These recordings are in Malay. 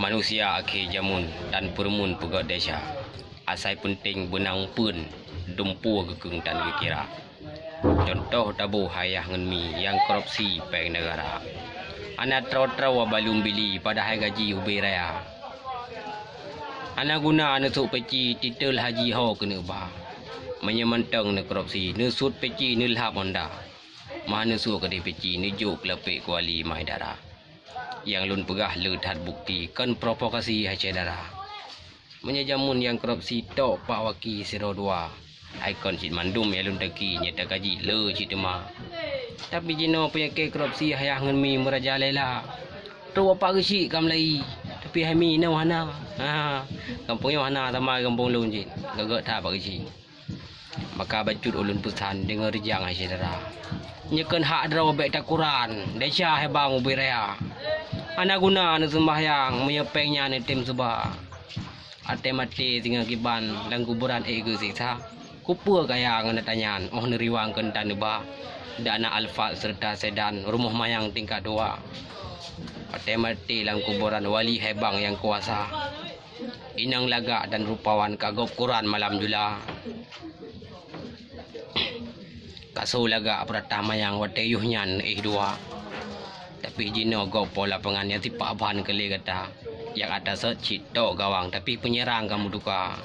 Manusia akhir jamun dan permun pegak desa. Asai penting benang pun dumpu gekeng dan gekira. Contoh tabu hayah ngenmi yang korupsi peng negara. Anak trau-trau balum bili pada hai gaji ubi raya. Anak guna nesuk peci titel haji ho kena bah. Menyemantang ne korupsi nesut peci nilhap honda. Mah nesuk kedai peci nejuk lepek kuali mai darah. Yang lun pegah ledat bukti kan provokasi hacia darah. Menyajamun yang korupsi tok pak waki 02. Ikon cik mandum ya lun taki nyata gaji le cik tema. Tapi jino penyakit korupsi hayah ngenmi merajalela. Tu apa gesik kam lai. Tapi hami na wana. Kampungnya wana sama kampung lun cik. Gagak tak apa gesik. Maka bacut ulun pesan dengan rejang hacia darah. Nyekan hak draw bek takuran. Desa hebang ubi raya. Anak guna anu sembahyang menyepengnya ni tim subah. Ate mati tinggal kiban dan kuburan ego siksa. Kupu kaya ngana tanyan oh neriwang kentan ba. Dana alfa serta sedan rumah mayang tingkat 2. Ate mati dalam kuburan wali hebang yang kuasa. Inang lagak dan rupawan kagop Quran malam jula. Kasu lagak peratah mayang wateyuhnyan 2. Tapi jino go pola pengannya tipa bahan kali kata yang ada secit tok gawang tapi penyerang kamu duka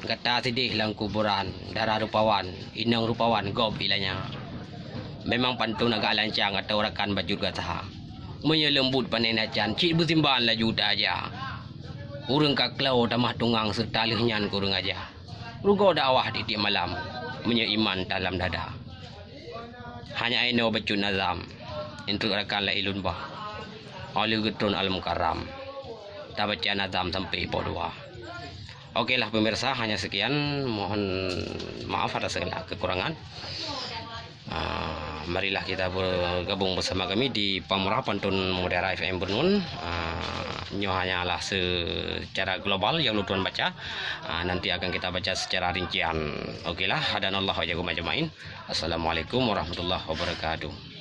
kata sedih lang kuburan darah rupawan inang rupawan go bilanya memang pantun agak lancang atau rakan baju kata menyelembut panen acan cik bersimban laju dah aja urang kaklau tamah tungang serta lihnyan kurang aja rugo dakwah di tiap malam menyeiman dalam dada hanya aino bacun nazam untuk rakan la ilun bah oleh getun al mukarram tak baca nazam sampai podua. Okeylah pemirsa, hanya sekian, mohon maaf atas segala kekurangan. Marilah kita bergabung bersama kami di Pamurah Pantun Mutiara FM Bernun. Ini hanyalah secara global yang lu tuan baca. Nanti akan kita baca secara rincian. Okeylah, hadanallahu wa iyyakum ajmain. Assalamualaikum warahmatullahi wabarakatuh.